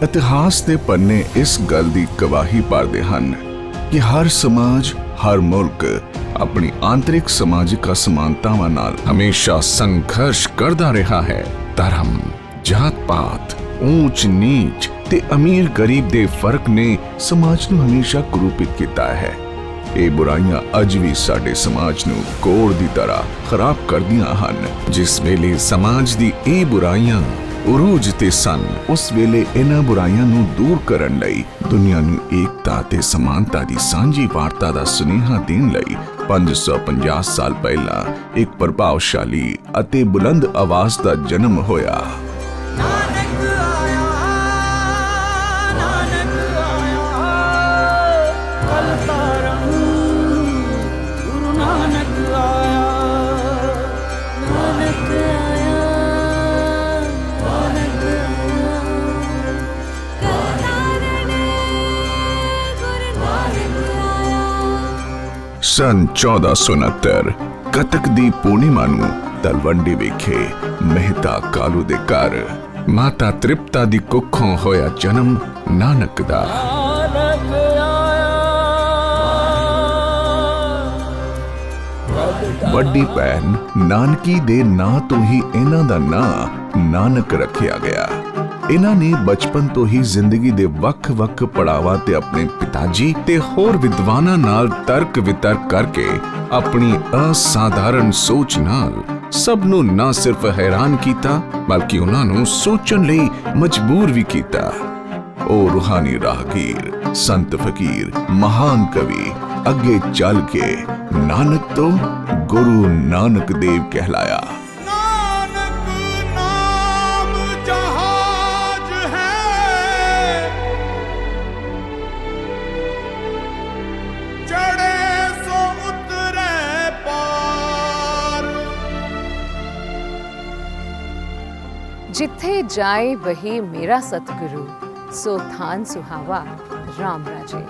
ਇਤਿਹਾਸ ਦੇ ਪੰਨੇ ਇਸ ਗੱਲ ਦੀ ਗਵਾਹੀ ਭਰਦੇ ਹਨ ਕਿ ਹਰ ਸਮਾਜ, ਹਰ ਮੁਲਕ ਆਪਣੀ ਆਂਤਰਿਕ ਸਮਾਜਿਕ ਅਸਮਾਨਤਾਵਾਂ ਨਾਲ ਹਮੇਸ਼ਾ ਸੰਘਰਸ਼ ਕਰਦਾ ਰਿਹਾ ਹੈ। ਧਰਮ, ਜਾਤ-ਪਾਤ, ਊਚ ਨੀਚ ਤੇ ਅਮੀਰ ਗਰੀਬ ਦੇ ਫਰਕ ਨੇ ਸਮਾਜ ਨੂੰ ਹਮੇਸ਼ਾ ਕੁਰੂਪਿਤ ਕੀਤਾ ਹੈ। ਇਹ ਬੁਰਾਈਆਂ ਅੱਜ ਵੀ ਸਾਡੇ ਸਮਾਜ ਨੂੰ ਕੋੜ ਦੀ ਤਰ੍ਹਾਂ ਖਰਾਬ ਕਰਦੀਆਂ ਹਨ। ਜਿਸ ਵੇਲੇ ਸਮਾਜ ਦੀ ਇਹ ਬੁਰਾਈਆਂ ਉਰੂਜ ਤੇ ਸਨ, ਉਸ ਵੇਲੇ ਇਹਨਾਂ ਬੁਰਾਈਆਂ ਨੂੰ ਦੂਰ ਕਰਨ ਲਈ ਦੁਨੀਆ ਨੂੰ ਏਕਤਾ ਤੇ ਸਮਾਨਤਾ ਦੀ ਸਾਂਝੀ ਵਾਰਤਾ ਦਾ ਸੁਨੇਹਾ ਦੇਣ ਲਈ 550 ਸਾਲ ਪਹਿਲਾਂ ਇੱਕ ਪ੍ਰਭਾਵਸ਼ਾਲੀ ਅਤੇ ਬੁਲੰਦ ਆਵਾਜ਼ ਦਾ ਜਨਮ ਹੋਇਆ। सन 1469 ਕੱਤਕ ਦੀ ਪੂਰਨਿਮਾ ਨੂੰ ਤਲਵੰਡੀ ਵਿਖੇ ਮਹਿਤਾ ਕਾਲੂ ਦੇ ਘਰ ਮਾਤਾ ਤ੍ਰਿਪਤਾ ਦੀ ਕੁੱਖੋਂ ਹੋਇਆ ਜਨਮ ਨਾਨਕ ਦਾ। ਵੱਡੀ ਭੈਣ ਨਾਨਕੀ ਦੇ ਨਾਂ ਤੋਂ ਹੀ ਇਹਨਾਂ ਦਾ ਨਾਂ ਨਾਨਕ ਰੱਖਿਆ ਗਿਆ। ਇਹਨਾਂ ਨੇ ਬਚਪਨ ਤੋਂ ਹੀ ਜ਼ਿੰਦਗੀ ਦੇ ਵੱਖ-ਵੱਖ ਪੜਾਵਾਂ ਤੇ ਆਪਣੇ ਪਿਤਾ ਜੀ ਤੇ ਹੋਰ ਵਿਦਵਾਨਾਂ ਨਾਲ ਤਰਕ ਵਿਤਰਕ ਕਰਕੇ ਆਪਣੀ ਅਸਾਧਾਰਨ ਸੋਚ ਨਾਲ ਸਭ ਨੂੰ ਨਾ ਸਿਰਫ ਹੈਰਾਨ ਕੀਤਾ, ਬਲਕਿ ਉਹਨਾਂ ਨੂੰ ਸੋਚਣ ਲਈ ਮਜਬੂਰ ਵੀ ਕੀਤਾ। ਉਹ ਰੂਹਾਨੀ ਰਾਹਗੀਰ, ਸੰਤ ਫਕੀਰ, ਮਹਾਨ ਕਵੀ ਅੱਗੇ ਚੱਲ ਕੇ ਨਾਨਕ ਤੋਂ ਗੁਰੂ ਨਾਨਕ ਦੇਵ ਕਹਿਲਾਇਆ। जिथे जाए वही मेरा सतगुरु, सो थान सुहावा राम राजे।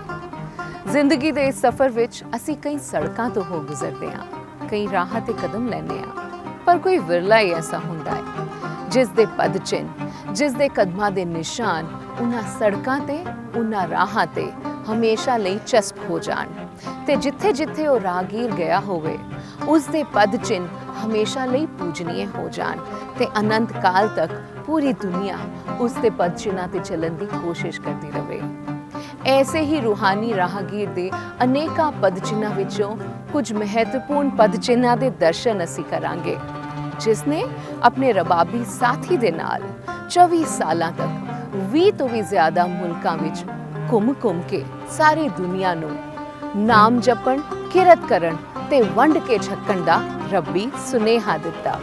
ਜ਼ਿੰਦਗੀ ਦੇ ਇਸ ਸਫ਼ਰ ਵਿੱਚ ਅਸੀਂ ਕਈ ਸੜਕਾਂ ਤੋਂ ਹੋ ਗੁਜ਼ਰਦੇ ਹਾਂ, ਕਈ ਰਾਹਾਂ ਤੇ ਕਦਮ ਲੈਂਦੇ ਹਾਂ, ਪਰ ਕੋਈ ਵਿਰਲਾ ਹੀ ਐਸਾ ਹੁੰਦਾ ਹੈ ਜਿਸ ਦੇ ਪਦ ਚਿੰਨ੍ਹ, ਜਿਸ ਦੇ ਕਦਮਾਂ ਦੇ ਨਿਸ਼ਾਨ ਉਹਨਾਂ ਸੜਕਾਂ ਤੇ, ਉਹਨਾਂ ਰਾਹਾਂ ਤੇ ਹਮੇਸ਼ਾ ਲਈ ਚਸਪ ਹੋ ਜਾਣ ਤੇ ਜਿੱਥੇ-ਜਿੱਥੇ ਉਹ ਰਾਹਗੀਰ ਗਿਆ ਹੋਵੇ ਉਸ ਦੇ ਪਦ ਚਿੰਨ੍ਹ ਹਮੇਸ਼ਾ ਲਈ ਪੂਜਨੀय ਹੋ ਜਾਣ ਤੇ ਅਨੰਤ ਕਾਲ ਤੱਕ ਪੂਰੀ ਦੁਨੀਆ ਉਸ ਦੇ ਪਦ ਚਿੰਨ੍ਹਾਂ ਤੇ ਚੱਲਣ ਦੀ ਕੋਸ਼ਿਸ਼ ਕਰਦੀ ਰਹੇ। ऐसे ही रूहानी राहगीर दे अनेका पद चिन्हां विचों कुछ महत्वपूर्ण पद चिन्हां दे दर्शन असीं करांगे, जिसने अपने रबाबी साथी दे नाल 24 सालां तक 20 तो भी ज़्यादा मुल्कां विच घुम के सारी दुनिया नूं नाम जपण, किरत करन ते वंड के छक्कण दा रब्बी सुनेहा दिता।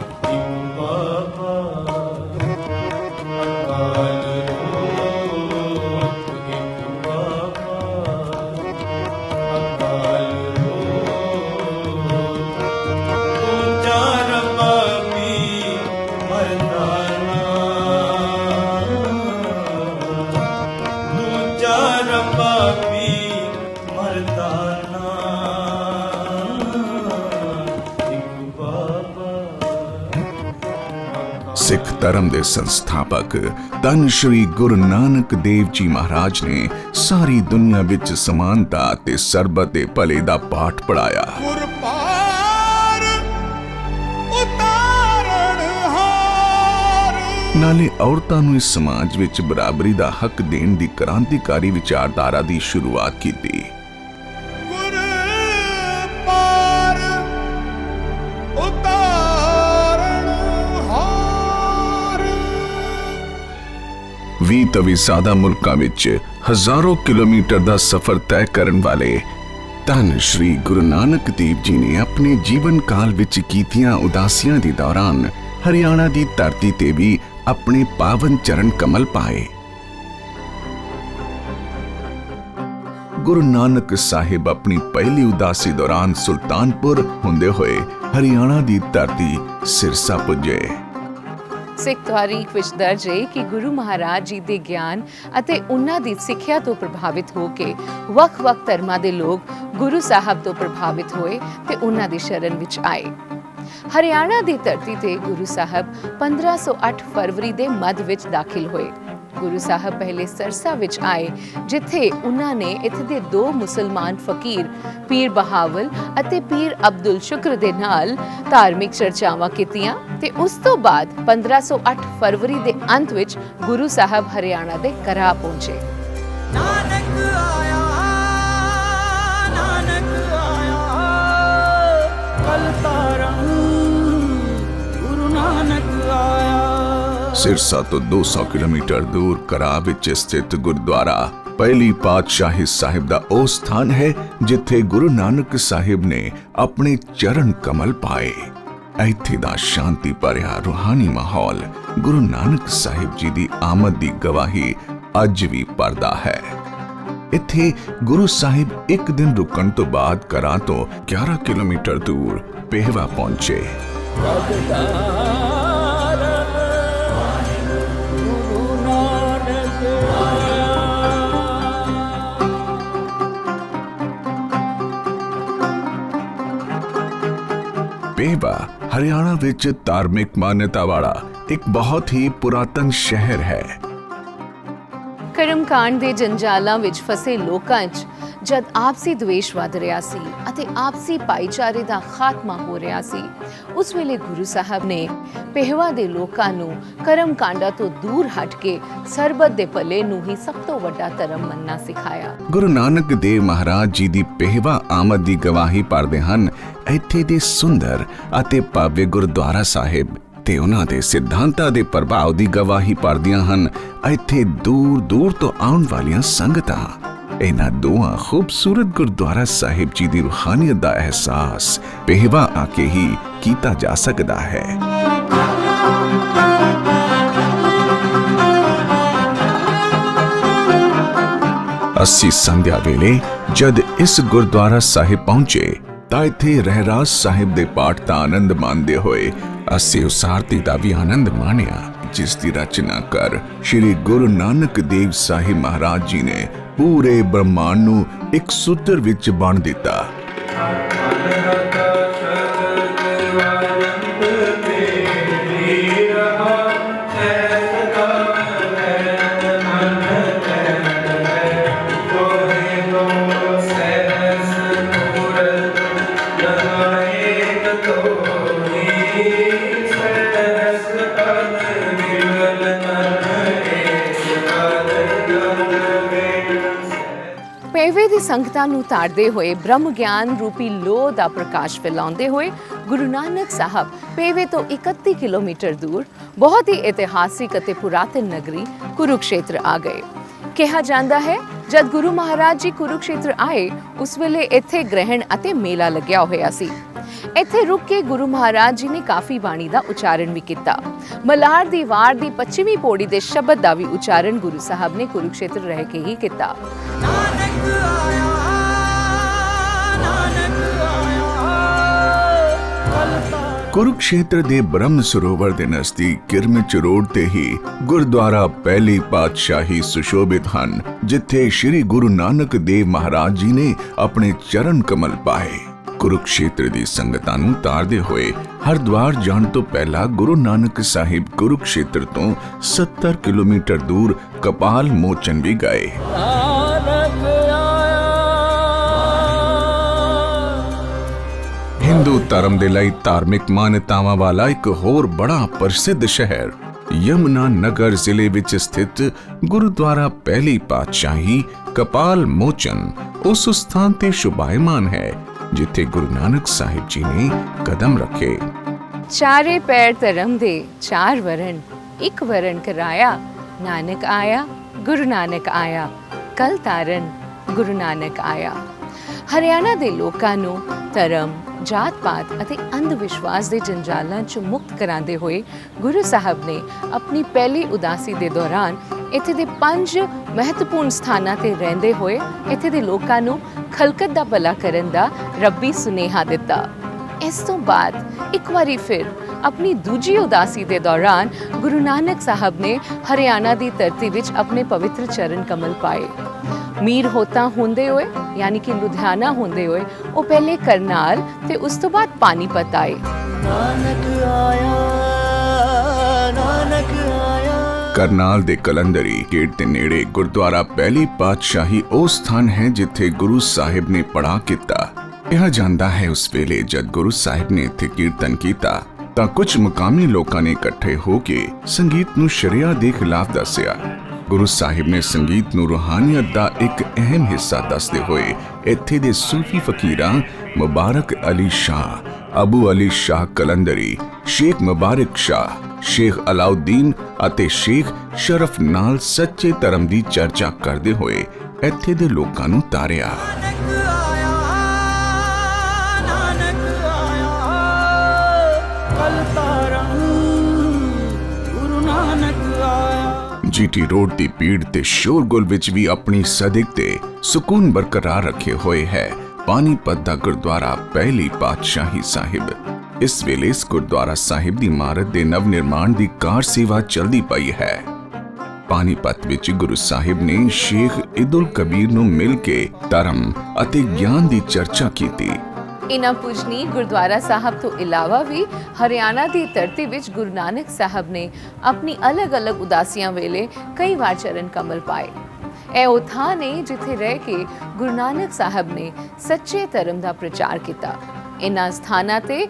सिख धर्म के संस्थापक धन श्री गुरु नानक देव जी महाराज ने सारी दुनिया विच समानता ते सरबत दे भले दा पाठ पढ़ाया। नाले औरतां नूं इस समाज विच बराबरी दा हक देण दी क्रांतिकारी विचारधारा दी शुरुआत कीती। ਵੀਹ ਤੋਂ ਵੀ ਜ਼ਿਆਦਾ ਮੁਲਕਾਂ ਵਿੱਚ ਹਜ਼ਾਰਾਂ ਕਿਲੋਮੀਟਰ ਦਾ ਸਫ਼ਰ ਤੈਅ ਕਰਨ ਵਾਲੇ ਧੰਨ ਸ਼੍ਰੀ ਗੁਰੂ ਨਾਨਕ ਦੇਵ ਜੀ ਨੇ ਆਪਣੇ ਜੀਵਨ ਕਾਲ ਵਿੱਚ ਕੀਤੀਆਂ ਉਦਾਸੀਆਂ ਦੇ ਦੌਰਾਨ ਹਰਿਆਣਾ ਦੀ ਧਰਤੀ ਤੇ ਵੀ ਆਪਣੇ ਪਾਵਨ ਚਰਨ ਕਮਲ ਪਾਏ। ਗੁਰੂ ਨਾਨਕ ਸਾਹਿਬ ਆਪਣੀ ਪਹਿਲੀ ਉਦਾਸੀ ਦੌਰਾਨ ਸੁਲਤਾਨਪੁਰ ਹੁੰਦੇ ਹੋਏ ਹਰਿਆਣਾ ਦੀ ਧਰਤੀ ਸਿਰਸਾ ਪੁੱਜੇ। ਸਿੱਖ ਤਾਰੀਖ ਵਿੱਚ ਦਰਜ ਹੈ ਕਿ ਗੁਰੂ ਮਹਾਰਾਜ ਜੀ ਦੇ ਗਿਆਨ ਅਤੇ ਉਹਨਾਂ ਦੀ ਸਿੱਖਿਆ ਤੋਂ ਪ੍ਰਭਾਵਿਤ ਹੋ ਕੇ ਵੱਖ-ਵੱਖ ਧਰਮਾਂ ਦੇ ਲੋਕ ਗੁਰੂ ਸਾਹਿਬ ਤੋਂ ਪ੍ਰਭਾਵਿਤ ਹੋਏ ਤੇ ਉਹਨਾਂ ਦੀ ਸ਼ਰਨ ਵਿੱਚ ਆਏ। ਹਰਿਆਣਾ ਦੀ ਧਰਤੀ ਤੇ ਗੁਰੂ ਸਾਹਿਬ 1508 ਫਰਵਰੀ ਦੇ ਮੱਧ ਵਿੱਚ ਦਾਖਲ ਹੋਏ। ਗੁਰੂ ਸਾਹਿਬ ਪਹਿਲੇ ਸਰਸਾ ਵਿੱਚ ਆਏ, ਜਿੱਥੇ ਉਹਨਾਂ ਨੇ ਇੱਥੇ ਦੇ 2 ਮੁਸਲਮਾਨ ਫਕੀਰ ਪੀਰ ਬਹਾਵਲ ਅਤੇ ਪੀਰ ਅਬਦੁਲ ਸ਼ੁਕਰ ਦੇ ਨਾਲ ਧਾਰਮਿਕ ਚਰਚਾਵਾਂ ਕੀਤੀਆਂ ਤੇ ਉਸ ਤੋਂ ਬਾਅਦ 1508 ਫਰਵਰੀ ਦੇ ਅੰਤ ਵਿੱਚ ਗੁਰੂ ਸਾਹਿਬ ਹਰਿਆਣਾ ਦੇ ਕਰਾ ਪਹੁੰਚੇ। ਨਾਨਕ ਆਇਆ, ਨਾਨਕ ਆਇਆ, ਕਲ ਤਾਰਨ ਗੁਰੂ ਨਾਨਕ ਆਇਆ। ਸਿਰਸਾ ਤੋਂ 200 ਕਿਲੋਮੀਟਰ ਦੂਰ ਕਰਾ ਵਿੱਚ ਸਥਿਤ ਗੁਰਦੁਆਰਾ ਪਹਿਲੀ ਪਾਤਸ਼ਾਹੀ ਸਾਹਿਬ ਦਾ ਉਹ ਸਥਾਨ ਹੈ ਜਿੱਥੇ ਗੁਰੂ ਨਾਨਕ ਸਾਹਿਬ ਨੇ ਆਪਣੇ ਚਰਨ ਕਮਲ ਪਾਏ। ਇੱਥੇ ਦਾ ਸ਼ਾਂਤੀ ਭਰਿਆ ਰੂਹਾਨੀ ਮਾਹੌਲ ਗੁਰੂ ਨਾਨਕ ਸਾਹਿਬ ਜੀ ਦੀ ਆਮਦ ਦੀ ਗਵਾਹੀ ਅੱਜ ਵੀ ਭਰਦਾ ਹੈ। ਇੱਥੇ ਗੁਰੂ ਸਾਹਿਬ ਇੱਕ ਦਿਨ ਰੁਕਣ ਤੋਂ ਬਾਅਦ ਕਰਾ ਤੋਂ 11 ਕਿਲੋਮੀਟਰ ਦੂਰ ਪੇਹਵਾ ਪਹੁੰਚੇ। ਪੇਹਵਾ ਹਰਿਆਣਾ ਵਿੱਚ ਧਾਰਮਿਕ ਮਾਨਤਾ ਵਾਲਾ ਇੱਕ ਬਹੁਤ ਹੀ ਪੁਰਾਤਨ ਸ਼ਹਿਰ ਹੈ। ਕਰਮਕਾਂਡ ਦੇ ਜੰਜਾਲਾਂ ਵਿੱਚ ਫਸੇ ਲੋਕਾਂ 'ਚ ਜਦ ਆਪਸੀ ਦਵੇਸ਼ ਵੱਧ ਰਿਹਾ ਸੀ ਅਤੇ ਆਪਸੀ ਭਾਈਚਾਰੇ ਦਾ ਖਾਤਮਾ ਹੋ ਰਿਹਾ ਸੀ, ਉਸ ਵੇਲੇ ਗੁਰੂ ਸਾਹਿਬ ਨੇ ਪੇਹਵਾ ਦੇ ਲੋਕਾਂ ਨੂੰ ਕਰਮਕਾਂਡਾਂ ਤੋਂ ਦੂਰ ਹਟ ਕੇ ਸਰਬੱਤ ਦੇ ਭਲੇ ਨੂੰ ਹੀ ਸਭ ਤੋਂ ਵੱਡਾ ਧਰਮ ਮੰਨਣਾ ਸਿਖਾਇਆ। ਗੁਰੂ ਨਾਨਕ ਦੇਵ ਮਹਾਰਾਜ ਜੀ ਦੀ ਪੇਹਵਾ ਆਮਦ ਦੀ ਗਵਾਹੀ ਭਰਦੇ ਹਨ ਇੱਥੇ ਦੇ ਸੁੰਦਰ ਅਤੇ ਭਵਯ ਗੁਰਦੁਆਰਾ ਸਾਹਿਬ ਤੇ ਉਹਨਾਂ ਦੇ ਸਿਧਾਂਤਾਂ ਦੇ ਪ੍ਰਭਾਵ ਦੀ ਗਵਾਹੀ ਭਰਦੀਆਂ ਹਨ ਇੱਥੇ ਦੂਰ ਦੂਰ ਤੋਂ ਆਉਣ ਵਾਲੀਆਂ ਸੰਗਤਾਂ। ਇਹਨਾਂ ਦੋਹਾਂ ਖੂਬਸੂਰਤ ਗੁਰਦੁਆਰਾ ਸਾਹਿਬ ਜੀ ਦੀ ਰੂਹਾਨੀਅਤ ਦਾ ਅਹਿਸਾਸ ਪੇਹਵਾ ਆ ਕੇ ਹੀ ਕੀਤਾ ਜਾ ਸਕਦਾ ਹੈ। ਅਸੀਂ ਸੰਧਿਆ ਵੇਲੇ ਜਦ ਇਸ ਗੁਰਦੁਆਰਾ ਸਾਹਿਬ ਪਹੁੰਚੇ ਤਾਂ ਇੱਥੇ ਰਹਿਰਾਸ ਸਾਹਿਬ ਦੇ ਪਾਠ ਦਾ ਆਨੰਦ ਮਾਣਦੇ ਹੋਏ ਅਸੀਂ ਉਸ ਆਰਤੀ ਦਾ ਵੀ ਆਨੰਦ ਮਾਣਿਆ ਜਿਸ ਦੀ ਰਚਨਾ ਕਰ ਸ਼੍ਰੀ ਗੁਰੂ ਨਾਨਕ ਦੇਵ ਸਾਹਿਬ ਮਹਾਰਾਜ ਜੀ ਨੇ ਪੂਰੇ ਬ੍ਰਹਮਾਂਡ ਨੂੰ ਇੱਕ ਸੂਤਰ ਵਿੱਚ ਬੰਨ੍ਹ ਦਿੱਤਾ। ਪੇਹਵੇ ਦੀ ਸੰਗਤਾਂ ਨੂੰ ਤਾੜਦੇ ਹੋਏ ਬ੍ਰਹਮ ਗਿਆਨ ਰੂਪੀ ਲੋਹ ਦਾ ਪ੍ਰਕਾਸ਼ ਫੈਲਾਉਂਦੇ ਹੋਏ ਗੁਰੂ ਨਾਨਕ ਸਾਹਿਬ ਪੇਹਵੇ ਤੋਂ 31 ਕਿਲੋਮੀਟਰ ਦੂਰ ਬਹੁਤ ਹੀ ਇਤਿਹਾਸਿਕ ਅਤੇ ਪੁਰਾਤਨ ਨਗਰੀ ਕੁਰੂਕਸ਼ੇਤਰ ਆ ਗਏ। ਕਿਹਾ ਜਾਂਦਾ ਹੈ ਜਦ ਗੁਰੂ ਮਹਾਰਾਜ ਜੀ ਕੁਰੂਕਸ਼ੇਤਰ ਆਏ ਉਸ ਵੇਲੇ ਇੱਥੇ ਗ੍ਰਹਿਣ ਅਤੇ ਮੇਲਾ ਲੱਗਿਆ ਹੋਇਆ ਸੀ। ਇੱਥੇ ਰੁਕ ਕੇ ਗੁਰੂ ਮਹਾਰਾਜ ਜੀ ਨੇ ਕਾਫੀ ਬਾਣੀ ਦਾ ਉਚਾਰਨ ਵੀ ਕੀਤਾ। ਮਲਾਰ ਦੀ ਵਾਰ ਦੀ 25ਵੀਂ ਪੌੜੀ ਦੇ ਸ਼ਬਦ ਦਾ ਵੀ ਉਚਾਰਨ ਗੁਰੂ ਸਾਹਿਬ ਨੇ ਕੁਰੂਕਸ਼ੇਤਰ ਰਹਿ ਕੇ ਹੀ ਕੀਤਾ। ਨਾਨਕ ਆਇਆ, ਨਾਨਕ ਆਇਆ, ਕਲ ਤਾਰਨ। ਕੁਰੂਕਸ਼ੇਤਰ ਦੇ ਬ੍ਰਹਮ ਸਰੋਵਰ ਦੇ ਨਜ਼ਦੀਕ ਕਿਰਮਚ ਰੋਡ ਤੇ ਹੀ ਗੁਰਦੁਆਰਾ ਪਹਿਲੀ ਪਾਤਸ਼ਾਹੀ ਸੁਸ਼ੋਭਿਤ ਹਨ ਜਿੱਥੇ ਸ਼੍ਰੀ ਗੁਰੂ ਨਾਨਕ ਦੇਵ ਮਹਾਰਾਜ ਜੀ ਨੇ ਆਪਣੇ ਚਰਨ ਕਮਲ ਪਾਏ। ਕੁਰੂਕਸ਼ੇਤਰ ਦੀ ਸੰਗਤਾਂ ਨੂੰ ਤਾਰਦੇ ਹੋਏ ਹਰਿਦੁਆਰ ਜਾਣ ਤੋਂ ਪਹਿਲਾਂ ਗੁਰੂ ਨਾਨਕ ਸਾਹਿਬ ਕੁਰੂਕਸ਼ੇਤਰ ਤੋਂ 70 ਕਿਲੋਮੀਟਰ ਦੂਰ ਕਪਾਲ ਮੋਚਨ ਵੀ ਗਏ। ਨਾਨਕ ਆਇਆ। ਹਿੰਦੂ ਧਰਮ ਦੇ ਲਈ ਧਾਰਮਿਕ ਮਾਨਤਾਵਾਂ ਵਾਲਾ ਇੱਕ ਹੋਰ ਬੜਾ ਪ੍ਰਸਿੱਧ ਸ਼ਹਿਰ ਯਮੁਨਾ ਨਗਰ ਜ਼ਿਲ੍ਹੇ ਵਿੱਚ ਸਥਿਤ ਗੁਰਦੁਆਰਾ ਪਹਿਲੀ ਪਾਤਸ਼ਾਹੀ ਕਪਾਲ ਮੋਚਨ ਉਸ ਸਥਾਨ ਤੇ ਸ਼ੁਭਾਇਮਾਨ ਹੈ ਜਿੱਥੇ ਗੁਰੂ ਨਾਨਕ ਸਾਹਿਬ ਜੀ ਨੇ ਕਦਮ ਰੱਖੇ। ਚਾਰੇ ਪੈਰ ਧਰਮ ਦੇ 4 ਵਰਨ ਇੱਕ ਵਰਨ ਕਰਾਇਆ, ਨਾਨਕ ਆਇਆ ਗੁਰੂ ਨਾਨਕ ਆਇਆ, ਕਲ ਤਾਰਨ ਗੁਰੂ ਨਾਨਕ ਆਇਆ। ਹਰਿਆਣਾ ਦੇ ਲੋਕਾਂ ਨੂੰ ਧਰਮ, ਜਾਤ-ਪਾਤ ਅਤੇ ਅੰਧ ਵਿਸ਼ਵਾਸ ਦੇ ਜੰਜਾਲਾਂ 'ਚ ਮੁਕਤ ਕਰਾਉਂਦੇ ਹੋਏ ਗੁਰੂ ਸਾਹਿਬ ਨੇ ਆਪਣੀ ਪਹਿਲੀ ਉਦਾਸੀ ਦੇ ਦੌਰਾਨ ਇੱਥੇ ਦੇ 5 ਮਹੱਤਵਪੂਰਨ ਸਥਾਨਾਂ ਤੇ ਰਹਿੰਦੇ ਹੋਏ ਇੱਥੇ ਦੇ ਲੋਕਾਂ ਨੂੰ ਖਲਕਤ ਦਾ ਭਲਾ ਕਰਨ ਦਾ ਰੱਬੀ ਸੁਨੇਹਾ ਦਿੱਤਾ। ਇਸ ਤੋਂ ਬਾਅਦ ਇੱਕ ਵਾਰੀ ਫਿਰ ਆਪਣੀ ਦੂਜੀ ਉਦਾਸੀ ਦੇ ਦੌਰਾਨ ਗੁਰੂ ਨਾਨਕ ਸਾਹਿਬ ਨੇ ਹਰਿਆਣਾ ਦੀ ਧਰਤੀ ਵਿੱਚ ਆਪਣੇ ਪਵਿੱਤਰ ਚਰਨ ਕਮਲ ਪਾਏ। ਮੀਰ ਹੋਤਾ ਹੁੰਦੇ ਹੋਏ ਯਾਨੀ ਕਿ ਲੁਧਿਆਣਾ ਹੁੰਦੇ ਹੋਏ ਉਹ ਪਹਿਲੇ ਕਰਨਾਲ ਤੇ ਉਸ ਤੋਂ ਬਾਅਦ ਪਾਨੀਪਤ ਆਏ। ਨਾਨਕ ਆਇਆ, ਨਾਨਕ ਆਇਆ। ਕਰਨਾਲ ਦੇ ਕਲੰਦਰੀ ਗੇਟ ਦੇ ਨੇੜੇ ਗੁਰਦੁਆਰਾ ਪਹਿਲੀ ਪਾਤਸ਼ਾਹੀ ਉਹ ਸਥਾਨ ਹੈ ਜਿੱਥੇ ਗੁਰੂ ਸਾਹਿਬ ਨੇ ਪੜਾ ਕੀਤਾ। ਕਿਹਾ ਜਾਂਦਾ ਹੈ ਉਸ ਵੇਲੇ ਜਦ ਗੁਰੂ ਸਾਹਿਬ ਨੇ ਇੱਥੇ ਕੀਰਤਨ ਕੀਤਾ ਤਾਂ ਕੁਝ ਮੁਕਾਮੀ ਲੋਕਾਂ ਨੇ ਇਕੱਠੇ ਹੋ ਕੇ ਸੰਗੀਤ ਨੂੰ ਸ਼ਰੀਅਤ ਦੇ ਖਿਲਾਫ ਦੱਸਿਆ। ਗੁਰੂ ਸਾਹਿਬ ਨੇ ਸੰਗੀਤ ਨੂੰ ਰੂਹਾਨੀਅਤ ਦਾ ਇੱਕ ਅਹਿਮ ਹਿੱਸਾ ਦੱਸਦੇ ਹੋਏ ਇੱਥੇ ਦੇ ਸੂਫੀ ਫਕੀਰਾਂ ਮੁਬਾਰਕ ਅਲੀ ਸ਼ਾਹ, ਅਬੂ ਅਲੀ ਸ਼ਾਹ ਕਲੰਦਰੀ, ਸ਼ੇਖ ਮੁਬਾਰਕ ਸ਼ਾਹ, ਸ਼ੇਖ ਅਲਾਉਦੀਨ ਅਤੇ ਸ਼ੇਖ ਸ਼ਰਫ ਨਾਲ ਸੱਚੇ ਧਰਮ ਦੀ ਚਰਚਾ ਕਰਦੇ ਹੋਏ ਇੱਥੇ ਦੇ ਲੋਕਾਂ ਨੂੰ ਤਾਰਿਆ। ਜੀਟੀ ਰੋਡ ਦੀ ਭੀੜ ਤੇ ਸ਼ੋਰਗੁਲ ਵਿੱਚ ਵੀ ਆਪਣੀ ਸਦਕ ਤੇ ਸਕੂਨ ਬਰਕਰਾਰ ਰੱਖੇ ਹੋਏ ਹੈ ਪਾਨੀਪਤ ਦਾ ਗੁਰਦੁਆਰਾ ਪਹਿਲੀ ਪਾਤਸ਼ਾਹੀ ਸਾਹਿਬ। ਇਸ ਵੇਲੇ ਇਸ ਗੁਰਦੁਆਰਾ ਸਾਹਿਬ ਦੀ ਇਮਾਰਤ ਦੇ ਨਵ ਨਿਰਮਾਣ ਦੀ ਕਾਰ ਸੇਵਾ ਚਲਦੀ ਪਈ ਹੈ। ਪਾਨੀਪਤ ਵਿੱਚ ਗੁਰੂ ਸਾਹਿਬ ਨੇ ਸ਼ੇਖ ਇਦੁਲ ਕਬੀਰ ਨੂੰ ਮਿਲ ਕੇ ਧਰਮ ਅਤੇ ਗਿਆਨ ਦੀ ਚਰਚਾ ਕੀਤੀ। ਇਨ੍ਹਾਂ ਪੂਜਨੀ ਗੁਰਦੁਆਰਾ ਸਾਹਿਬ ਤੋਂ ਇਲਾਵਾ ਵੀ ਹਰਿਆਣਾ ਦੀ ਧਰਤੀ ਵਿੱਚ ਗੁਰੂ ਨਾਨਕ ਸਾਹਿਬ ਨੇ ਆਪਣੀ ਅਲੱਗ-ਅਲੱਗ ਉਦਾਸੀਆਂ ਵੇਲੇ ਕਈ ਵਾਰ ਚਰਨ ਕਮਲ ਪਾਏ। ਇਹ ਉਹ ਥਾਂ ਨੇ ਜਿੱਥੇ ਰਹਿ ਕੇ ਗੁਰੂ ਨਾਨਕ ਸਾਹਿਬ ਨੇ ਸੱਚੇ ਧਰਮ ਦਾ ਪ੍ਰਚਾਰ ਕੀਤਾ। ਇਨ੍ਹਾਂ ਸਥਾਨਾਂ ਤੇ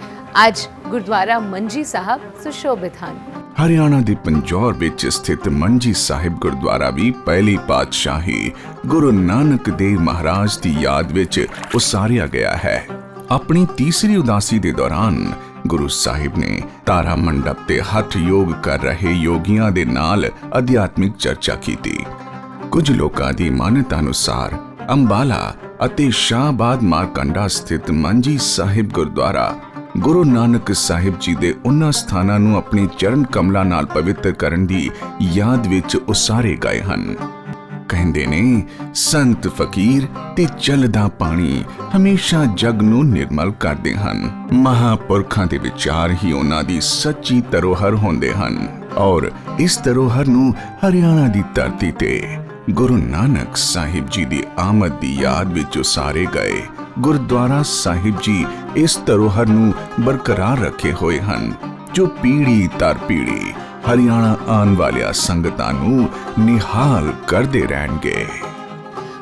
ਅੱਜ ਗੁਰਦੁਆਰਾ ਮੰਜੀ ਸਾਹਿਬ ਸੁਸ਼ੋਭਿਤ ਹਨ। ਹਰਿਆਣਾ ਦੇ ਪੰਜੌਰ ਵਿੱਚ ਸਥਿਤ ਮੰਜੀ ਸਾਹਿਬ ਗੁਰਦੁਆਰਾ ਵੀ ਪਹਿਲੀ ਪਾਤਸ਼ਾਹੀ ਗੁਰੂ ਨਾਨਕ ਦੇਵ ਮਹਾਰਾਜ ਦੀ ਯਾਦ ਵਿੱਚ ਉਸਾਰਿਆ ਗਿਆ ਹੈ। ਆਪਣੀ ਤੀਸਰੀ ਉਦਾਸੀ ਦੇ ਦੌਰਾਨ ਗੁਰੂ ਸਾਹਿਬ ਨੇ ਤਾਰਾ ਮੰਡਪ ਤੇ ਹੱਠ ਯੋਗ ਕਰ ਰਹੇ ਯੋਗੀਆਂ ਦੇ ਨਾਲ ਅਧਿਆਤਮਿਕ ਚਰਚਾ ਕੀਤੀ। ਕੁਝ ਲੋਕਾਂ ਦੀ ਮਾਨਤਾ ਅਨੁਸਾਰ ਅੰਬਾਲਾ ਅਤੇ ਸ਼ਾਹਬਾਦ ਮਾਰਕੰਡਾ ਸਥਿਤ ਮੰਜੀ ਸਾਹਿਬ ਗੁਰਦੁਆਰਾ ਗੁਰੂ ਨਾਨਕ ਸਾਹਿਬ ਜੀ ਦੇ ਉਹਨਾਂ ਸਥਾਨਾਂ ਨੂੰ ਆਪਣੀ ਚਰਨ ਕਮਲਾਂ ਨਾਲ ਪਵਿੱਤਰ ਕਰਨ ਦੀ ਯਾਦ ਵਿੱਚ ਉਸਾਰੇ ਗਏ ਹਨ। ਕਹਿੰਦੇ ਨੇ ਸੰਤ ਫਕੀਰ ਤੇ ਚੱਲਦਾ ਪਾਣੀ ਹਮੇਸ਼ਾ ਜਗ ਨੂੰ ਨਿਰਮਲ ਕਰਦੇ ਹਨ। ਮਹਾਪੁਰਖਾਂ ਦੇ ਵਿਚਾਰ ਹੀ ਉਹਨਾਂ ਦੀ ਸੱਚੀ ਧਰੋਹਰ ਹੁੰਦੇ ਹਨ ਔਰ ਇਸ ਧਰੋਹਰ ਨੂੰ ਹਰਿਆਣਾ ਦੀ ਧਰਤੀ ਤੇ ਗੁਰੂ ਨਾਨਕ ਸਾਹਿਬ ਜੀ ਦੀ ਆਮਦ ਦੀ ਯਾਦ ਵਿੱਚ ਉਸਾਰੇ ਗਏ ਗੁਰਦੁਆਰਾ ਸਾਹਿਬ ਜੀ ਇਸ ਧਰੋਹਰ ਨੂੰ ਬਰਕਰਾਰ ਰੱਖੇ ਹੋਏ ਹਨ, ਜੋ ਪੀੜ੍ਹੀ ਦਰ ਪੀੜ੍ਹੀ ਹਰਿਆਣਾ ਆਉਣ ਵਾਲੀਆਂ ਸੰਗਤਾਂ ਨੂੰ ਨਿਹਾਲ ਕਰਦੇ ਰਹਿਣਗੇ।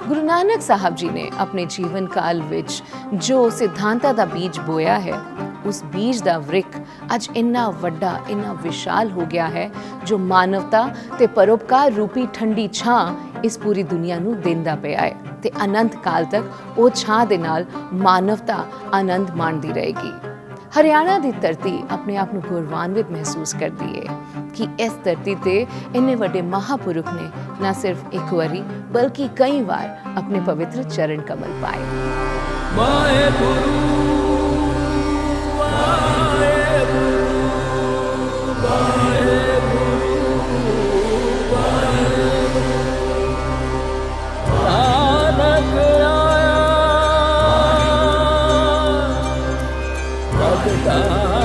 ਗੁਰੂ ਨਾਨਕ ਸਾਹਿਬ ਜੀ ਨੇ ਆਪਣੇ ਜੀਵਨ ਕਾਲ ਵਿੱਚ ਜੋ ਸਿਧਾਂਤਾਂ ਦਾ ਬੀਜ ਬੋਇਆ ਹੈ, ਉਸ ਬੀਜ ਦਾ ਵ੍ਰਿਖ ਅੱਜ ਇੰਨਾ ਵੱਡਾ, ਇੰਨਾ ਵਿਸ਼ਾਲ ਹੋ ਗਿਆ ਹੈ ਜੋ ਮਾਨਵਤਾ ਤੇ ਪਰਉਪਕਾਰ ਰੂਪੀ ਠੰਡੀ ਛਾਂ ਇਸ ਪੂਰੀ ਦੁਨੀਆ ਨੂੰ ਦਿੰਦਾ ਪਿਆ ਹੈ ਤੇ ਅਨੰਤ ਕਾਲ ਤੱਕ ਉਹ ਛਾਂ ਦੇ ਨਾਲ ਮਾਨਵਤਾ ਆਨੰਦ ਮਾਣਦੀ ਰਹੇਗੀ। ਹਰਿਆਣਾ ਦੀ ਧਰਤੀ ਆਪਣੇ ਆਪ ਨੂੰ ਗੌਰਵਾਨਵਿਤ ਮਹਿਸੂਸ ਕਰਦੀ ਹੈ ਕਿ ਇਸ ਧਰਤੀ ਤੇ ਇੰਨੇ ਵੱਡੇ ਮਹਾਪੁਰਖ ਨੇ ਨਾ ਸਿਰਫ ਇੱਕ ਵਾਰੀ ਬਲਕਿ ਕਈ ਵਾਰ ਆਪਣੇ ਪਵਿੱਤਰ ਚਰਨ ਕਮਲ ਪਾਏ। Bye.